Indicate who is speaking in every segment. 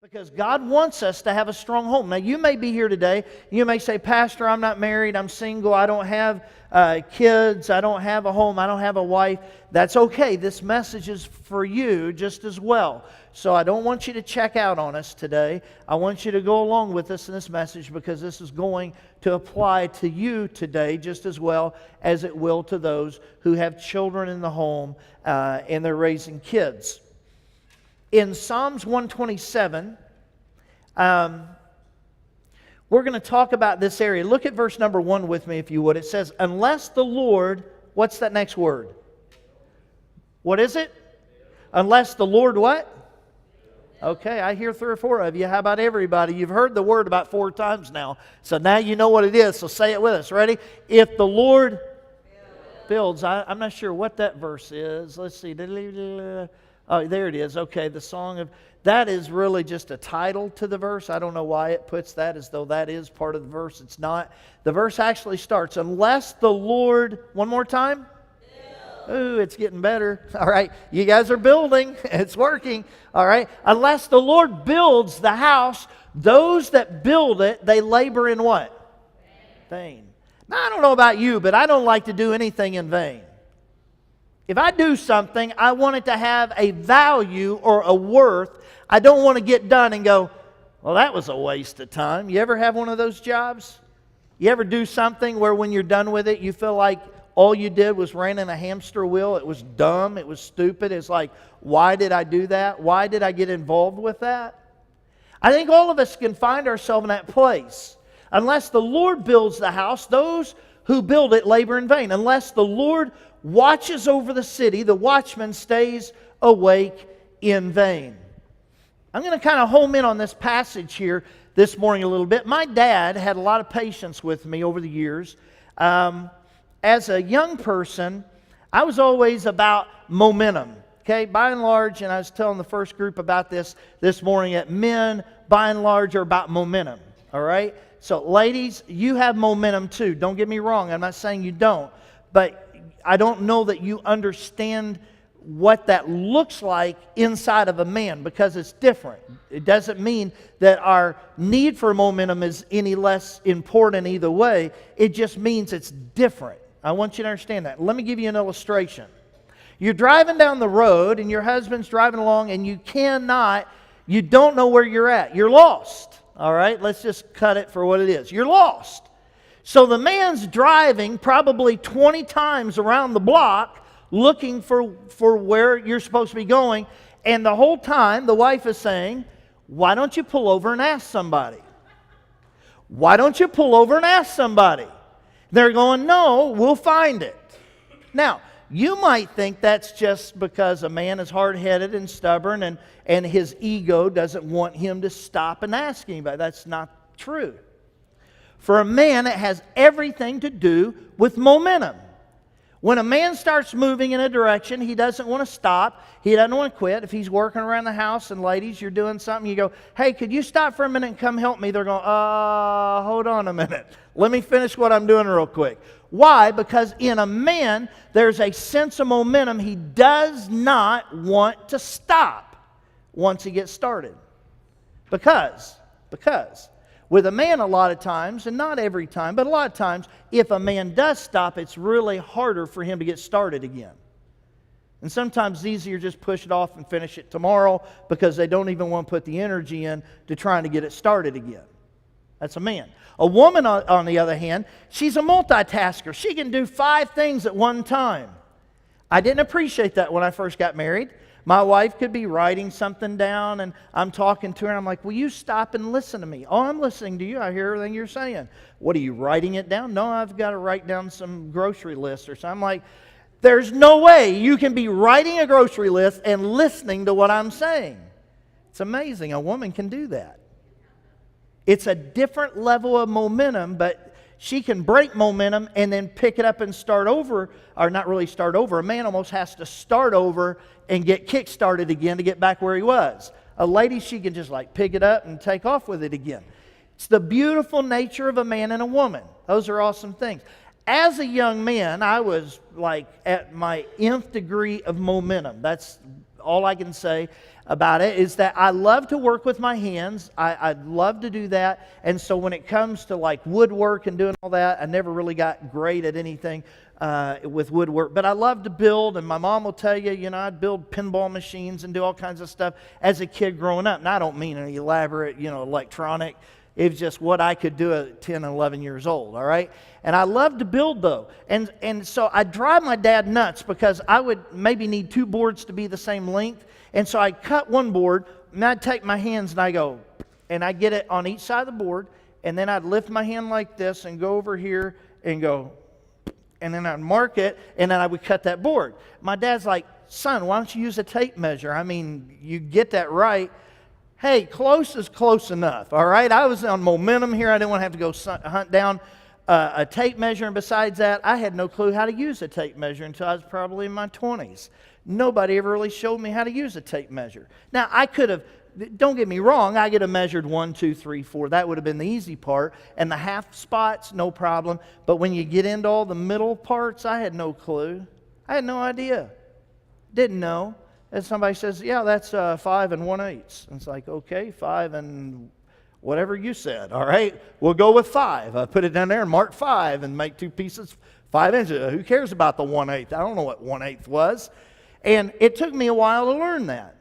Speaker 1: Because God wants us to have a strong home. Now, you may be here today. You may say, Pastor, I'm not married. I'm single. I don't have kids. I don't have a home. I don't have a wife. That's okay. This message is for you just as well. So I don't want you to check out on us today. I want you to go along with us in this message because this is going to apply to you today just as well as it will to those who have children in the home and they're raising kids. In Psalms 127, we're going to talk about this area. Look at verse number 1 with me, if you would. It says, unless the Lord, what's that next word? What is it? Unless the Lord what? Okay, I hear 3 or 4 of you. How about everybody? You've heard the word about 4 times now. So now you know what it is. So say it with us. Ready? If the Lord builds. I'm not sure what that verse is. Let's see. Oh, there it is. Okay, the song of... That is really just a title to the verse. I don't know why it puts that as though that is part of the verse. It's not. The verse actually starts, unless the Lord... One more time? Ooh, it's getting better. All right, you guys are building. It's working. All right. Unless the Lord builds the house, those that build it, they labor in what? Vain. Now, I don't know about you, but I don't like to do anything in vain. If I do something, I want it to have a value or a worth. I don't want to get done and go, well, that was a waste of time. You ever have one of those jobs? You ever do something where when you're done with it, you feel like all you did was ran in a hamster wheel? It was dumb. It was stupid. It's like, why did I do that? Why did I get involved with that? I think all of us can find ourselves in that place. Unless the Lord builds the house, those who build it labor in vain. Unless the Lord watches over the city, the watchman stays awake in vain. I'm going to kind of home in on this passage here this morning a little bit. My dad had a lot of patience with me over the years. As a young person, I was always about momentum. Okay, by and large, and I was telling the first group about this morning, that men, by and large, are about momentum. All right? So, ladies, you have momentum too. Don't get me wrong. I'm not saying you don't. But I don't know that you understand what that looks like inside of a man because it's different. It doesn't mean that our need for momentum is any less important either way. It just means it's different. I want you to understand that. Let me give you an illustration. You're driving down the road and your husband's driving along and you don't know where you're at. You're lost. All right, let's just cut it for what it is. You're lost. So the man's driving probably 20 times around the block looking for where you're supposed to be going. And the whole time the wife is saying, why don't you pull over and ask somebody? Why don't you pull over and ask somebody? They're going, no, we'll find it. Now, you might think that's just because a man is hard-headed and stubborn and his ego doesn't want him to stop and ask anybody. That's not true. For a man, it has everything to do with momentum. When a man starts moving in a direction, he doesn't want to stop. He doesn't want to quit. If he's working around the house and ladies, you're doing something, you go, hey, could you stop for a minute and come help me? They're going, hold on a minute. Let me finish what I'm doing real quick. Why? Because in a man, there's a sense of momentum. He does not want to stop once he gets started. Because with a man a lot of times, and not every time, but a lot of times, if a man does stop, it's really harder for him to get started again. And sometimes it's easier to just push it off and finish it tomorrow because they don't even want to put the energy in to trying to get it started again. That's a man. A woman, on the other hand, she's a multitasker. She can do 5 things at one time. I didn't appreciate that when I first got married. My wife could be writing something down, and I'm talking to her, and I'm like, will you stop and listen to me? Oh, I'm listening to you. I hear everything you're saying. What, are you writing it down? No, I've got to write down some grocery lists or something. I'm like, there's no way you can be writing a grocery list and listening to what I'm saying. It's amazing. A woman can do that. It's a different level of momentum, but she can break momentum and then pick it up and start over, or not really start over. A man almost has to start over and get kick-started again to get back where he was. A lady, she can just like pick it up and take off with it again. It's the beautiful nature of a man and a woman. Those are awesome things. As a young man, I was like at my nth degree of momentum. That's all I can say about it is that I love to work with my hands. I love to do that. And so when it comes to like woodwork and doing all that, I never really got great at anything with woodwork. But I love to build, and my mom will tell you, I'd build pinball machines and do all kinds of stuff as a kid growing up. And I don't mean an elaborate, electronic. It was just what I could do at 10 and 11 years old, all right? And I loved to build, though. And so I'd drive my dad nuts because I would maybe need 2 boards to be the same length. And so I'd cut one board, and I'd take my hands and I go, and I'd get it on each side of the board, and then I'd lift my hand like this and go over here and go, and then I'd mark it, and then I would cut that board. My dad's like, son, why don't you use a tape measure? I mean, you get that right. Hey, close is close enough, all right? I was on momentum here. I didn't want to have to go hunt down a tape measure, and besides that, I had no clue how to use a tape measure until I was probably in my 20s. Nobody ever really showed me how to use a tape measure. Now, I could have, don't get me wrong, I could have measured 1, 2, 3, 4. That would have been the easy part. And the half spots, no problem. But when you get into all the middle parts, I had no clue. I had no idea. Didn't know. And somebody says, yeah, that's 5 1/8. And it's like, okay, 5 and whatever you said, all right? We'll go with 5. I put it down there and mark 5 and make 2 pieces 5 inches. Who cares about the 1/8? I don't know what 1/8 was. And it took me a while to learn that.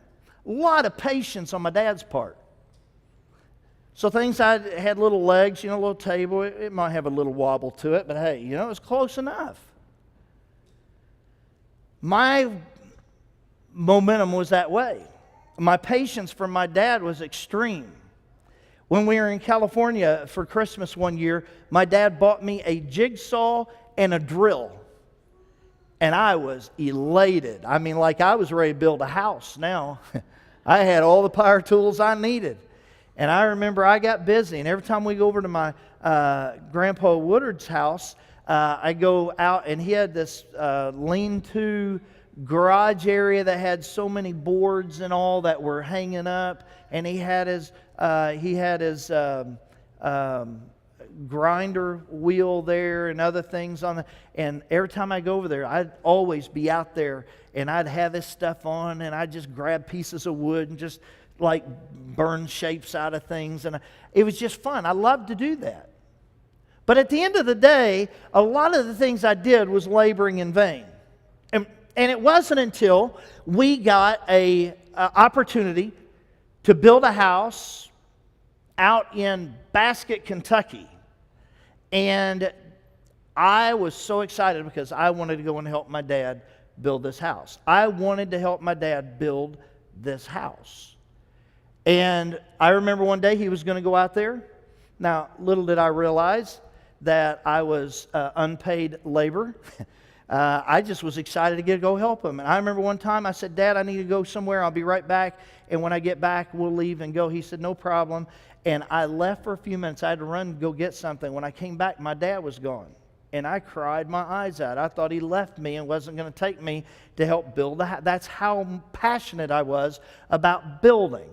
Speaker 1: A lot of patience on my dad's part. So things I had little legs, a little table, it might have a little wobble to it, but hey, it was close enough. My momentum was that way. My patience for my dad was extreme. When we were in California for Christmas one year, my dad bought me a jigsaw and a drill. And I was elated. I mean, like I was ready to build a house now. I had all the power tools I needed. And I remember I got busy. And every time we go over to my Grandpa Woodard's house, I go out and he had this lean-to garage area that had so many boards and all that were hanging up. And he had his grinder wheel there and other things on the, and every time I go over there, I'd always be out there and I'd have this stuff on and I'd just grab pieces of wood and just like burn shapes out of things, and it was just fun. I loved to do that. But at the end of the day, a lot of the things I did was laboring in vain. And it wasn't until we got a opportunity to build a house out in Basket, Kentucky. And I was so excited because I wanted to go and help my dad build this house. I wanted to help my dad build this house. And I remember one day he was going to go out there. Now, little did I realize that I was unpaid labor. I just was excited to go help him. And I remember one time I said, Dad, I need to go somewhere. I'll be right back. And when I get back, we'll leave and go. He said, no problem. And I left for a few minutes. I had to run and go get something. When I came back, my dad was gone. And I cried my eyes out. I thought he left me and wasn't going to take me to help build the house. That's how passionate I was about building.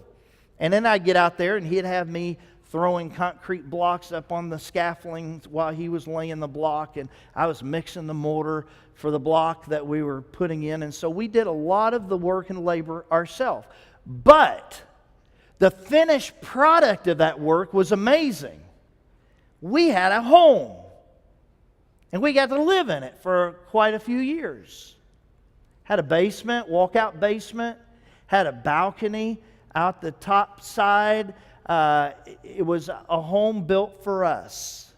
Speaker 1: And then I'd get out there and he'd have me throwing concrete blocks up on the scaffolding while he was laying the block. And I was mixing the mortar for the block that we were putting in. And so we did a lot of the work and labor ourselves. But the finished product of that work was amazing. We had a home. And we got to live in it for quite a few years. Had a basement, walkout basement. Had a balcony out the top side. It was a home built for us.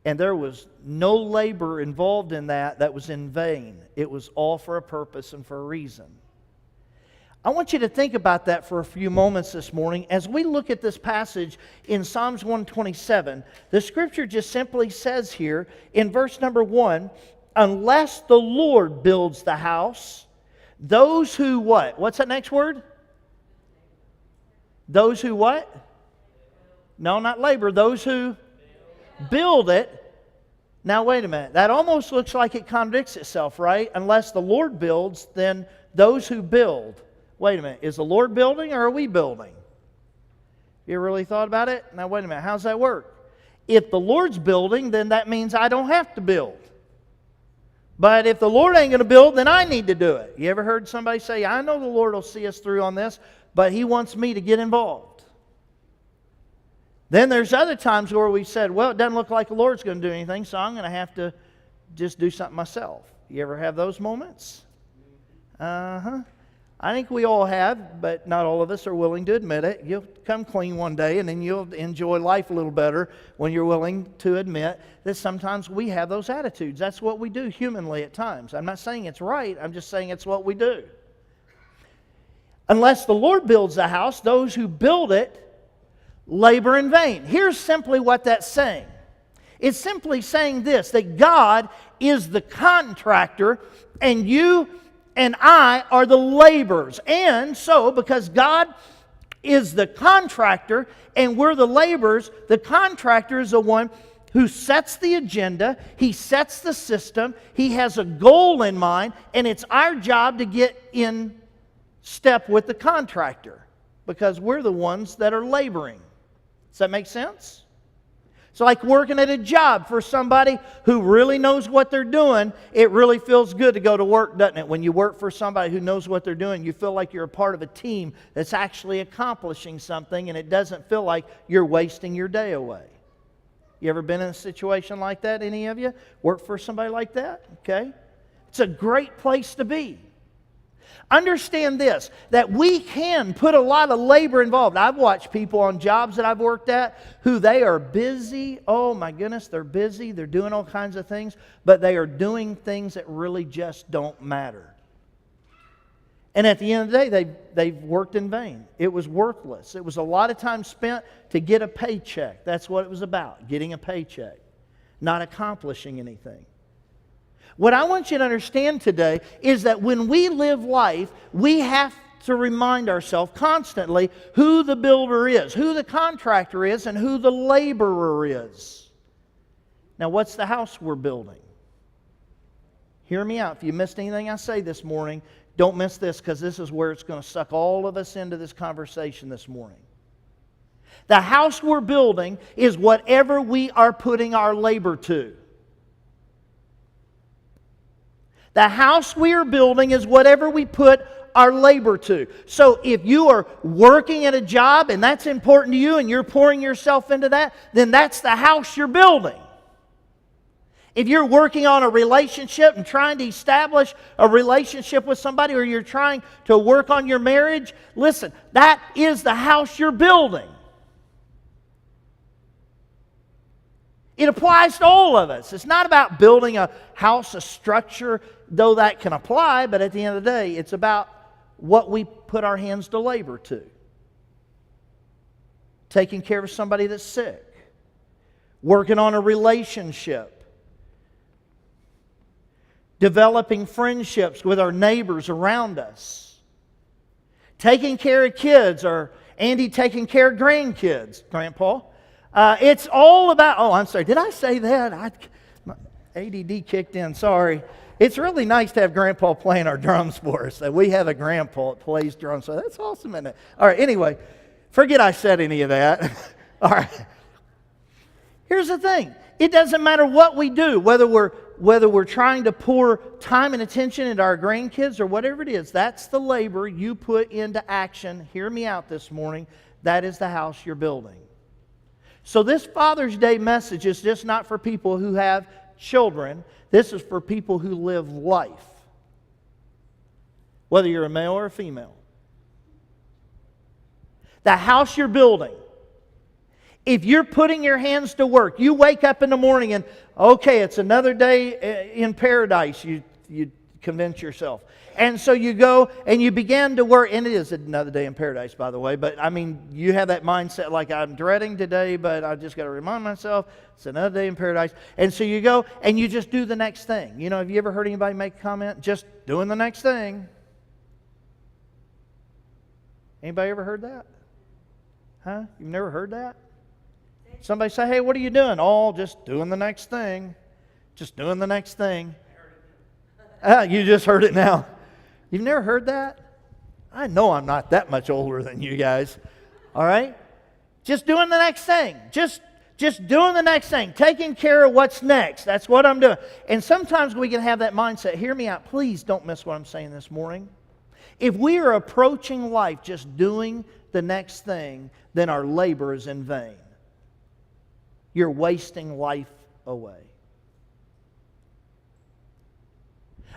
Speaker 1: And there was no labor involved in that was in vain. It was all for a purpose and for a reason. I want you to think about that for a few moments this morning. As we look at this passage in Psalms 127, the scripture just simply says here in verse number 1, unless the Lord builds the house, those who what? What's that next word? Those who what? No, not labor. Those who build it. Now, wait a minute. That almost looks like it contradicts itself, right? Unless the Lord builds, then those who build. Wait a minute. Is the Lord building or are we building? You ever really thought about it? Now, wait a minute. How's that work? If the Lord's building, then that means I don't have to build. But if the Lord ain't going to build, then I need to do it. You ever heard somebody say, I know the Lord will see us through on this, but He wants me to get involved? Then there's other times where we said, well, it doesn't look like the Lord's going to do anything, so I'm going to have to just do something myself. You ever have those moments? I think we all have, but not all of us are willing to admit it. You'll come clean one day, and then you'll enjoy life a little better when you're willing to admit that sometimes we have those attitudes. That's what we do humanly at times. I'm not saying it's right. I'm just saying it's what we do. Unless the Lord builds the house, those who build it labor in vain. Here's simply what that's saying. It's simply saying this, that God is the contractor, and you and I are the laborers. And so, because God is the contractor and we're the laborers, the contractor is the one who sets the agenda, he sets the system, he has a goal in mind, and it's our job to get in step with the contractor because we're the ones that are laboring. Does that make sense? It's like working at a job for somebody who really knows what they're doing. It really feels good to go to work, doesn't it? When you work for somebody who knows what they're doing, you feel like you're a part of a team that's actually accomplishing something, and it doesn't feel like you're wasting your day away. You ever been in a situation like that, any of you? Work for somebody like that? Okay. It's a great place to be. Understand this, that we can put a lot of labor involved. I've watched people on jobs that I've worked at who they are busy. Oh my goodness, they're busy. They're doing all kinds of things, but they are doing things that really just don't matter. And at the end of the day, they've worked in vain. It was worthless. It was a lot of time spent to get a paycheck. That's what it was about, getting a paycheck, not accomplishing anything. What I want you to understand today is that when we live life, we have to remind ourselves constantly who the builder is, who the contractor is, and who the laborer is. Now, what's the house we're building? Hear me out. If you missed anything I say this morning, don't miss this, because this is where it's going to suck all of us into this conversation this morning. The house we're building is whatever we are putting our labor to. The house we are building is whatever we put our labor to. So if you are working at a job and that's important to you and you're pouring yourself into that, then that's the house you're building. If you're working on a relationship and trying to establish a relationship with somebody, or you're trying to work on your marriage, listen, that is the house you're building. It applies to all of us. It's not about building a house, a structure, though that can apply, but at the end of the day, it's about what we put our hands to labor to. Taking care of somebody that's sick. Working on a relationship. Developing friendships with our neighbors around us. Taking care of kids, or Andy taking care of grandkids, Grandpa. It's all about, oh, I'm sorry, did I say that? My ADD kicked in, sorry. It's really nice to have Grandpa playing our drums for us. We have a grandpa that plays drums, so that's awesome, isn't it? All right, anyway, forget I said any of that. All right. Here's the thing. It doesn't matter what we do, whether we're trying to pour time and attention into our grandkids or whatever it is, that's the labor you put into action. Hear me out this morning. That is the house you're building. So this Father's Day message is just not for people who have children. This is for people who live life. Whether you're a male or a female. The house you're building. If you're putting your hands to work, you wake up in the morning and, okay, it's another day in paradise, you convince yourself. And so you go and you begin to work, and it is another day in paradise, by the way, but I mean, you have that mindset like, I'm dreading today, but I just got to remind myself, it's another day in paradise. And so you go and you just do the next thing. You know, have you ever heard anybody make a comment? Just doing the next thing. Anybody ever heard that? Huh? You've never heard that? Somebody say, hey, what are you doing? Oh, just doing the next thing. Just doing the next thing. You just heard it now. You've never heard that? I know I'm not that much older than you guys. All right? Just doing the next thing. Just Just doing the next thing, taking care of what's next. That's what I'm doing. And sometimes we can have that mindset. Hear me out. Please don't miss what I'm saying this morning. If we are approaching life just doing the next thing, then our labor is in vain. You're wasting life away.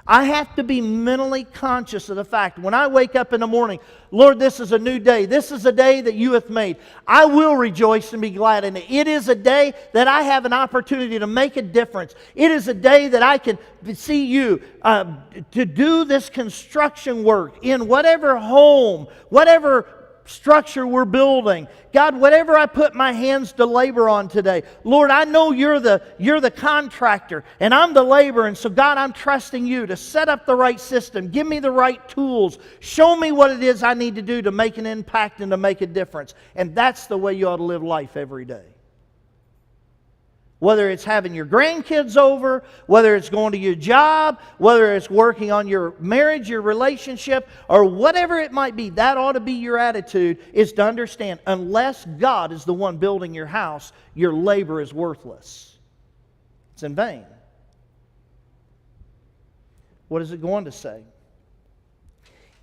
Speaker 1: I have to be mentally conscious of the fact when I wake up in the morning, Lord, this is a new day. This is a day that you have made. I will rejoice and be glad in it. It is a day that I have an opportunity to make a difference. It is a day that I can see you to do this construction work in whatever home, whatever structure we're building. God, whatever I put my hands to labor on today, Lord, I know you're the contractor and I'm the laborer, and so God, I'm trusting you to set up the right system, give me the right tools, show me what it is I need to do to make an impact and to make a difference. And that's the way you ought to live life every day. Whether it's having your grandkids over, whether it's going to your job, whether it's working on your marriage, your relationship, or whatever it might be, that ought to be your attitude, is to understand, unless God is the one building your house, your labor is worthless. It's in vain. What is it going to say?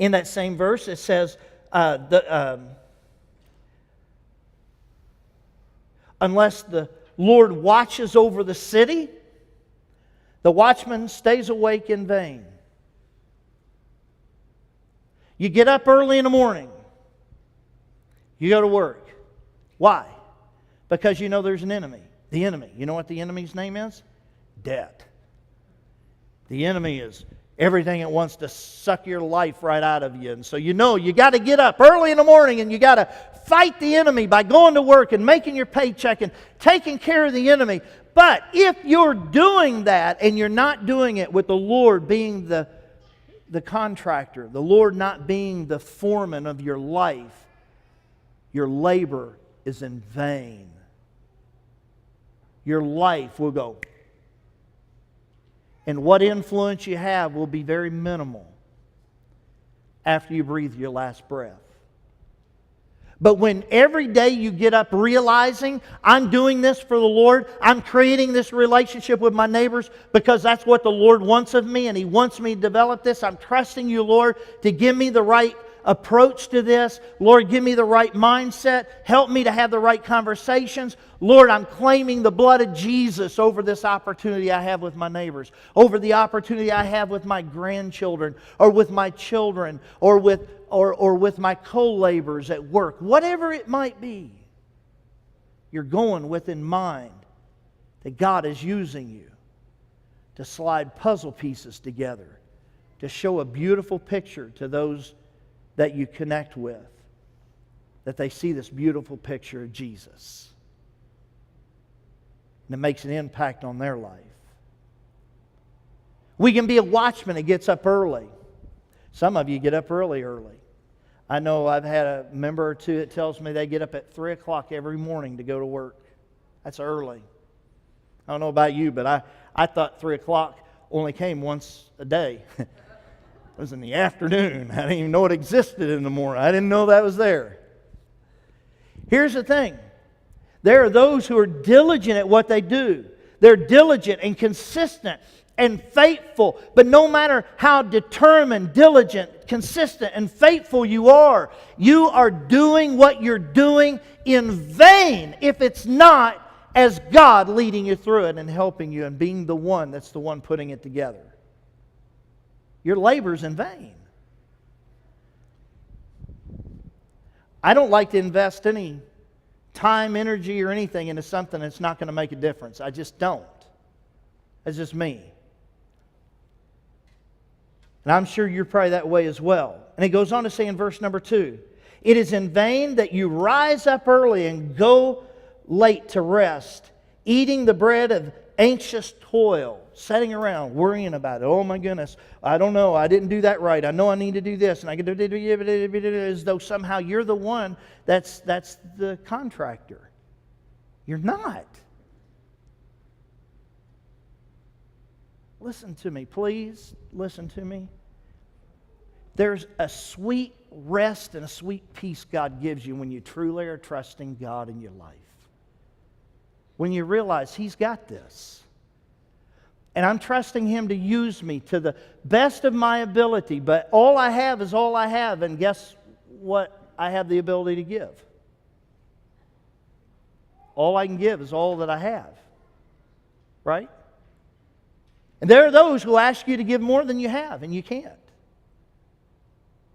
Speaker 1: In that same verse, it says, unless the Lord watches over the city, the watchman stays awake in vain. You get up early in the morning. You go to work. Why? Because you know there's an enemy. The enemy. You know what the enemy's name is? Debt. The enemy is everything that wants to suck your life right out of you. And so you know you got to get up early in the morning and you got to fight the enemy by going to work and making your paycheck and taking care of the enemy. But if you're doing that and you're not doing it with the Lord being the contractor, the Lord not being the foreman of your life, your labor is in vain. Your life will go. And what influence you have will be very minimal after you breathe your last breath. But when every day you get up realizing, I'm doing this for the Lord, I'm creating this relationship with my neighbors because that's what the Lord wants of me and He wants me to develop this. I'm trusting you, Lord, to give me the right approach to this. Lord, give me the right mindset. Help me to have the right conversations. Lord, I'm claiming the blood of Jesus over this opportunity I have with my neighbors, over the opportunity I have with my grandchildren, or with my children, or with my co-laborers at work. Whatever it might be, you're going with in mind that God is using you to slide puzzle pieces together, to show a beautiful picture to those that you connect with, that they see this beautiful picture of Jesus. And it makes an impact on their life. We can be a watchman that gets up early. Some of you get up early. I know I've had a member or two that tells me they get up at 3 o'clock every morning to go to work. That's early. I don't know about you, but I thought 3 o'clock only came once a day. It was in the afternoon. I didn't even know it existed in the morning. I didn't know that was there. Here's the thing. There are those who are diligent at what they do. They're diligent and consistent and faithful. But no matter how determined, diligent, consistent, and faithful you are doing what you're doing in vain if it's not as God leading you through it and helping you and being the one that's the one putting it together. Your labor's in vain. I don't like to invest any time, energy, or anything into something that's not going to make a difference. I just don't. That's just me. And I'm sure you're probably that way as well. And it goes on to say in verse number 2, it is in vain that you rise up early and go late to rest, eating the bread of anxious toil, sitting around worrying about it. Oh my goodness, I don't know, I didn't do that right. I know I need to do this, and I can do it as though somehow you're the one that's the contractor. You're not. Listen to me, please. Listen to me. There's a sweet rest and a sweet peace God gives you when you truly are trusting God in your life. when you realize He's got this. And I'm trusting Him to use me to the best of my ability. But all I have is all I have. And guess what I have the ability to give? All I can give is all that I have. Right? And there are those who ask you to give more than you have, and you can't.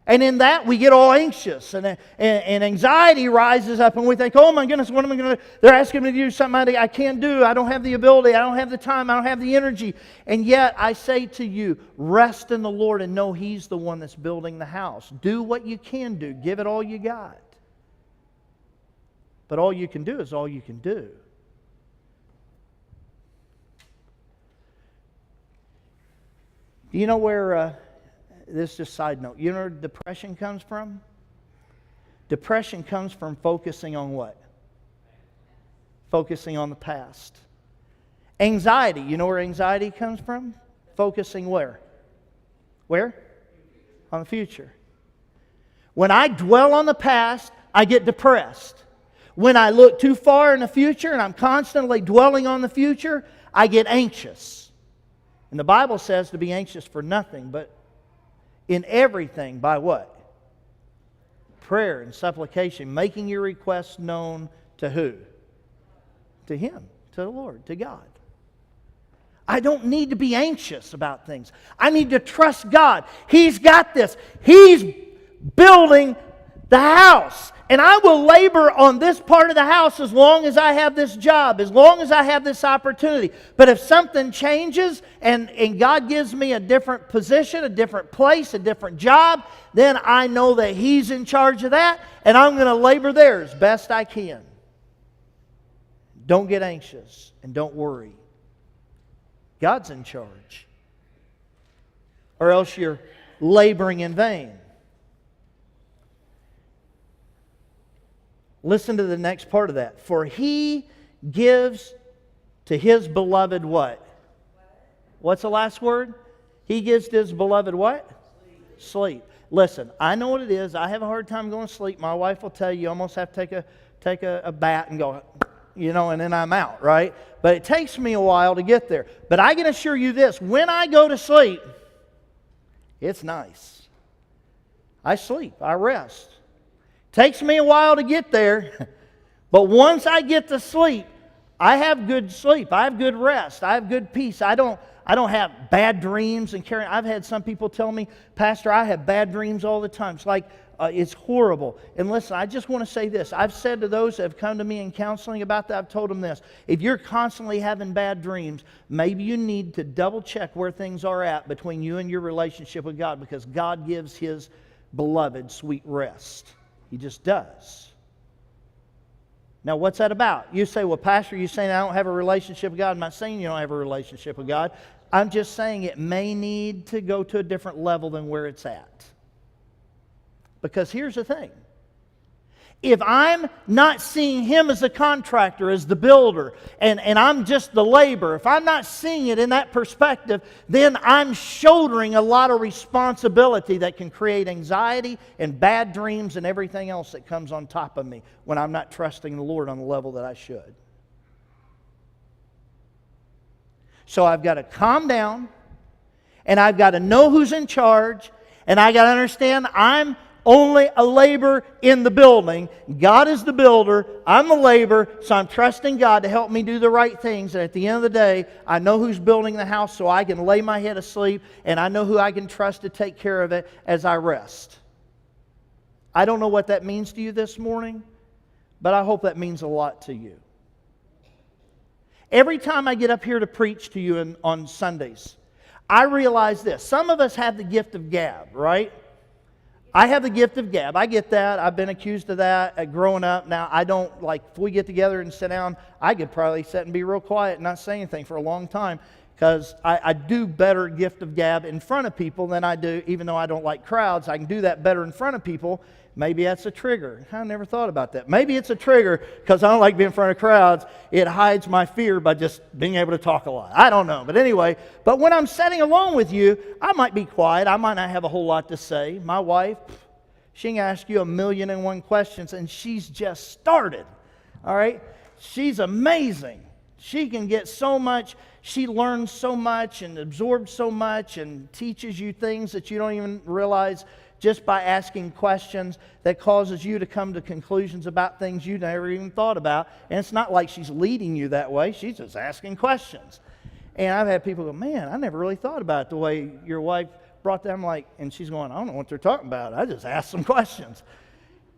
Speaker 1: And in that, we get all anxious, and anxiety rises up, and we think, oh my goodness, what am I going to do? They're asking me to do something I can't do. I don't have the ability. I don't have the time. I don't have the energy. And yet, I say to you, rest in the Lord and know He's the one that's building the house. Do what you can do. Give it all you got. But all you can do is all you can do. Do you know where... This is just a side note. You know where depression comes from? Depression comes from focusing on what? Focusing on the past. Anxiety. You know where anxiety comes from? Focusing where? Where? On the future. When I dwell on the past, I get depressed. When I look too far in the future and I'm constantly dwelling on the future, I get anxious. And the Bible says to be anxious for nothing, but in everything, by what? Prayer and supplication, making your requests known to who? To Him, to the Lord, to God. I don't need to be anxious about things. I need to trust God. He's got this. He's building the house. And I will labor on this part of the house as long as I have this job, as long as I have this opportunity. But if something changes and God gives me a different position, a different place, a different job, then I know that He's in charge of that, and I'm going to labor there as best I can. Don't get anxious and don't worry. God's in charge. Or else you're laboring in vain. Listen to the next part of that. For He gives to His beloved what? What's the last word? He gives to His beloved what? Sleep. Listen, I know what it is. I have a hard time going to sleep. My wife will tell you almost have to take a bat and go, and then I'm out, right? But it takes me a while to get there. But I can assure you this. When I go to sleep, it's nice. I sleep. I rest. Takes me a while to get there, but once I get to sleep, I have good sleep. I have good rest. I have good peace. I don't have bad dreams and carrying. I've had some people tell me, Pastor, I have bad dreams all the time. It's like it's horrible. And listen, I just want to say this. I've said to those that have come to me in counseling about that, I've told them this. If you're constantly having bad dreams, maybe you need to double check where things are at between you and your relationship with God, because God gives His beloved sweet rest. He just does. Now, what's that about? You say, well, Pastor, you're saying I don't have a relationship with God. I'm not saying you don't have a relationship with God. I'm just saying it may need to go to a different level than where it's at. Because here's the thing. If I'm not seeing Him as the contractor, as the builder, and I'm just the laborer, if I'm not seeing it in that perspective, then I'm shouldering a lot of responsibility that can create anxiety and bad dreams and everything else that comes on top of me when I'm not trusting the Lord on the level that I should. So I've got to calm down, and I've got to know who's in charge, and I've got to understand I'm only a laborer in the building. God is the builder. I'm the laborer, so I'm trusting God to help me do the right things. And at the end of the day, I know who's building the house, so I can lay my head asleep, and I know who I can trust to take care of it as I rest. I don't know what that means to you this morning, but I hope that means a lot to you. Every time I get up here to preach to you on Sundays, I realize this. Some of us have the gift of gab, right? I have the gift of gab. I get that. I've been accused of that growing up. Now, I don't, if we get together and sit down, I could probably sit and be real quiet and not say anything for a long time, because I do better gift of gab in front of people than I do, even though I don't like crowds. I can do that better in front of people. Maybe that's a trigger. I never thought about that. Maybe it's a trigger because I don't like being in front of crowds. It hides my fear by just being able to talk a lot. I don't know. But anyway, but when I'm sitting alone with you, I might be quiet. I might not have a whole lot to say. My wife, she can ask you 1,000,001 questions, and she's just started. All right? She's amazing. She can get so much, she learns so much and absorbs so much and teaches you things that you don't even realize just by asking questions that causes you to come to conclusions about things you never even thought about. And it's not like she's leading you that way. She's just asking questions. And I've had people go, man, I never really thought about it the way your wife brought them. And she's going, I don't know what they're talking about. I just asked some questions.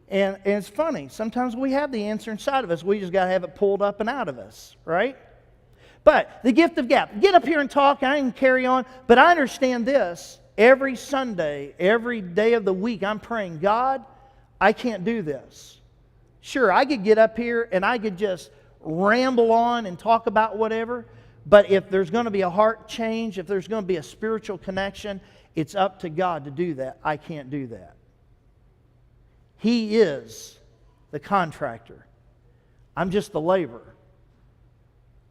Speaker 1: And it's funny. Sometimes we have the answer inside of us. We just got to have it pulled up and out of us, right? But the gift of gab. Get up here and talk. I can carry on. But I understand this. Every Sunday, every day of the week, I'm praying, God, I can't do this. Sure, I could get up here and I could just ramble on and talk about whatever. But if there's going to be a heart change, if there's going to be a spiritual connection, it's up to God to do that. I can't do that. He is the contractor. I'm just the laborer.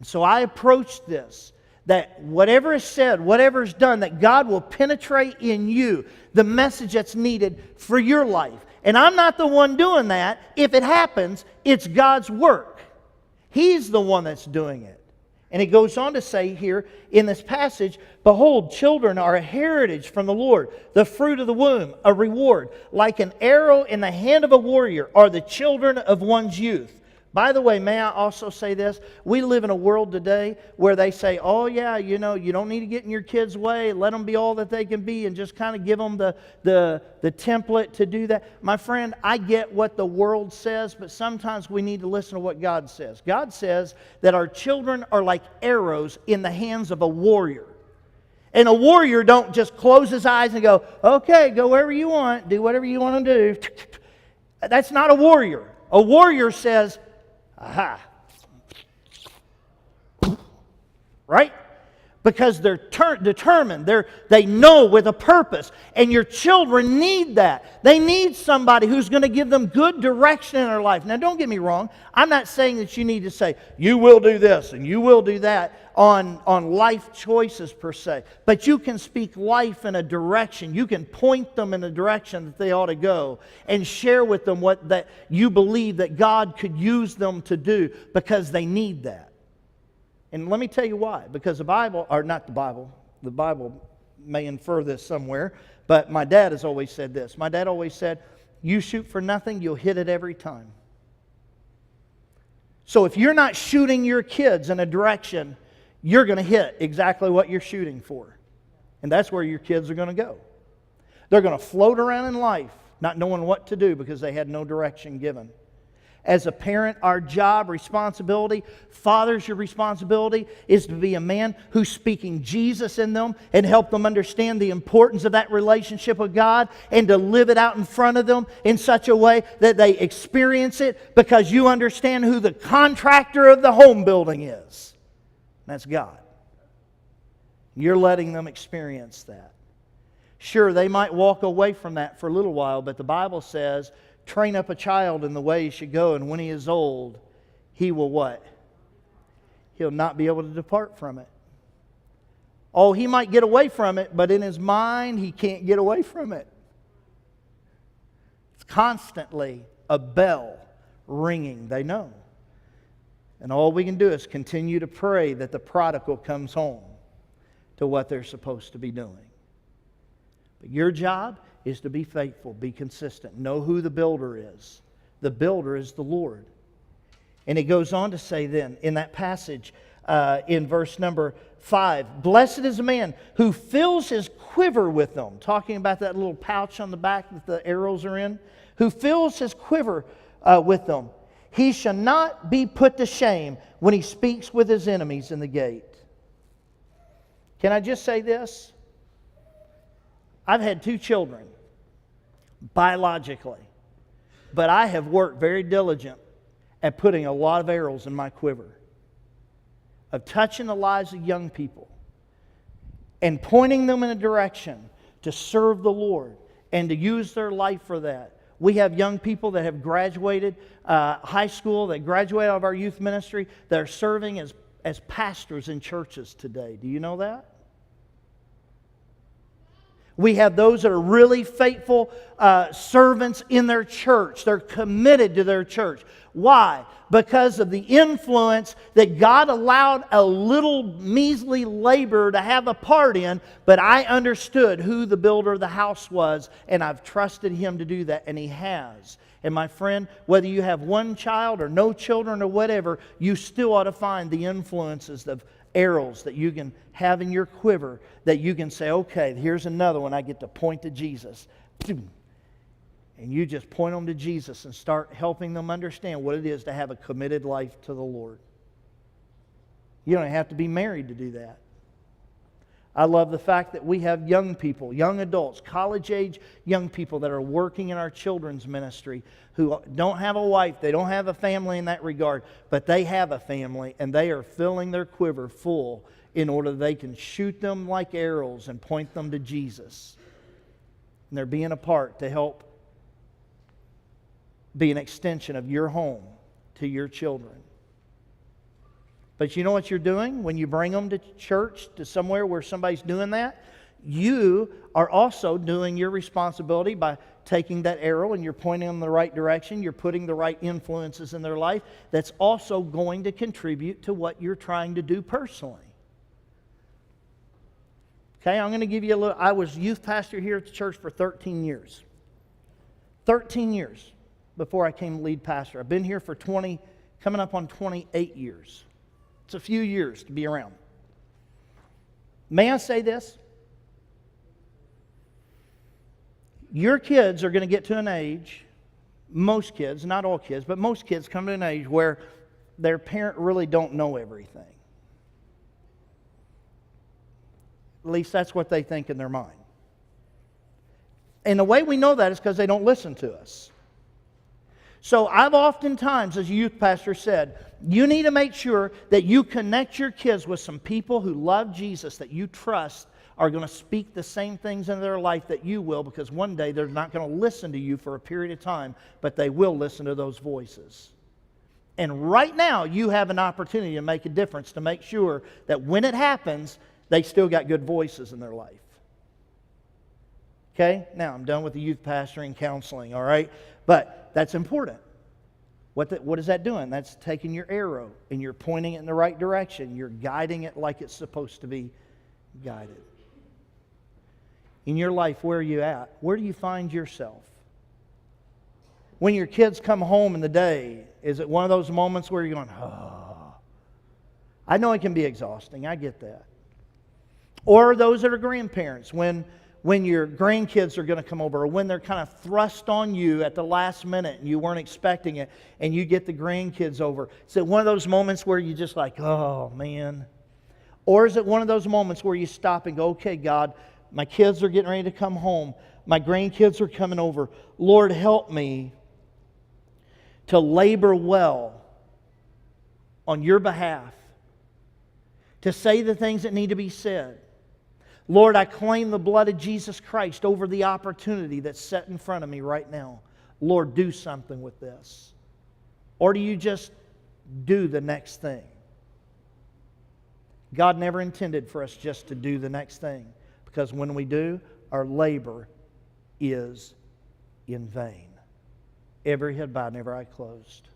Speaker 1: So I approach this, that whatever is said, whatever is done, that God will penetrate in you the message that's needed for your life. And I'm not the one doing that. If it happens, it's God's work. He's the one that's doing it. And it goes on to say here in this passage, behold, children are a heritage from the Lord, the fruit of the womb, a reward. Like an arrow in the hand of a warrior are the children of one's youth. By the way, may I also say this? We live in a world today where they say, oh yeah, you don't need to get in your kids' way. Let them be all that they can be and just kind of give them the template to do that. My friend, I get what the world says, but sometimes we need to listen to what God says. God says that our children are like arrows in the hands of a warrior. And a warrior don't just close his eyes and go, okay, go wherever you want, do whatever you want to do. That's not a warrior. A warrior says, aha. Right? Because they're determined. They know with a purpose. And your children need that. They need somebody who's going to give them good direction in their life. Now, don't get me wrong. I'm not saying that you need to say, you will do this and you will do that on life choices per se. But you can speak life in a direction. You can point them in a direction that they ought to go and share with them what that you believe that God could use them to do because they need that. And let me tell you why. Because the Bible may infer this somewhere, but my dad has always said this. My dad always said, you shoot for nothing, you'll hit it every time. So if you're not shooting your kids in a direction, you're going to hit exactly what you're shooting for. And that's where your kids are going to go. They're going to float around in life, not knowing what to do because they had no direction given. As a parent, our job, responsibility, fathers, your responsibility is to be a man who's speaking Jesus in them and help them understand the importance of that relationship with God and to live it out in front of them in such a way that they experience it because you understand who the contractor of the home building is. That's God. You're letting them experience that. Sure, they might walk away from that for a little while, but the Bible says, train up a child in the way he should go, and when he is old, he will what? He'll not be able to depart from it. Oh, he might get away from it, but in his mind, he can't get away from it. It's constantly a bell ringing, they know. And all we can do is continue to pray that the prodigal comes home to what they're supposed to be doing. But your job is to be faithful, be consistent. Know who the builder is. The builder is the Lord. And it goes on to say then, in that passage, in verse number 5, blessed is a man who fills his quiver with them. Talking about that little pouch on the back that the arrows are in. Who fills his quiver with them. He shall not be put to shame when he speaks with his enemies in the gate. Can I just say this? I've had 2 children, biologically, but I have worked very diligent at putting a lot of arrows in my quiver, of touching the lives of young people and pointing them in a direction to serve the Lord and to use their life for that. We have young people that have graduated high school, that graduate out of our youth ministry, that are serving as pastors in churches today. Do you know that? We have those that are really faithful servants in their church. They're committed to their church. Why? Because of the influence that God allowed a little measly laborer to have a part in, but I understood who the builder of the house was, and I've trusted Him to do that, and He has. And my friend, whether you have one child or no children or whatever, you still ought to find the influences of arrows that you can have in your quiver, that you can say, okay, here's another one I get to point to Jesus. And you just point them to Jesus and start helping them understand what it is to have a committed life to the Lord. You don't have to be married to do that. I love the fact that we have young people, young adults, college-age young people that are working in our children's ministry who don't have a wife, they don't have a family in that regard, but they have a family and they are filling their quiver full in order that they can shoot them like arrows and point them to Jesus. And they're being a part to help be an extension of your home to your children. But you know what you're doing when you bring them to church, to somewhere where somebody's doing that? You are also doing your responsibility by taking that arrow and you're pointing them in the right direction. You're putting the right influences in their life. That's also going to contribute to what you're trying to do personally. Okay, I'm going to give you a little... I was youth pastor here at the church for 13 years. 13 years before I came lead pastor. I've been here for coming up on 28 years. It's a few years to be around. May I say this? Your kids are going to get to an age, most kids, not all kids, but most kids come to an age where their parent really don't know everything. At least that's what they think in their mind. And the way we know that is because they don't listen to us. So I've oftentimes, as a youth pastor, said, you need to make sure that you connect your kids with some people who love Jesus, that you trust are going to speak the same things in their life that you will, because one day they're not going to listen to you for a period of time, but they will listen to those voices. And right now, you have an opportunity to make a difference, to make sure that when it happens, they still got good voices in their life. Okay? Now, I'm done with the youth pastoring counseling, all right? But that's important. What is that doing? That's taking your arrow and you're pointing it in the right direction. You're guiding it like it's supposed to be guided. In your life, where are you at? Where do you find yourself? When your kids come home in the day, is it one of those moments where you're going, oh? I know it can be exhausting. I get that. Or those that are grandparents, when your grandkids are going to come over, or when they're kind of thrust on you at the last minute and you weren't expecting it, and you get the grandkids over. Is it one of those moments where you're just like, oh, man? Or is it one of those moments where you stop and go, okay, God, my kids are getting ready to come home. My grandkids are coming over. Lord, help me to labor well on your behalf, to say the things that need to be said. Lord, I claim the blood of Jesus Christ over the opportunity that's set in front of me right now. Lord, do something with this. Or do you just do the next thing? God never intended for us just to do the next thing, because when we do, our labor is in vain. Every head bowed and every eye closed.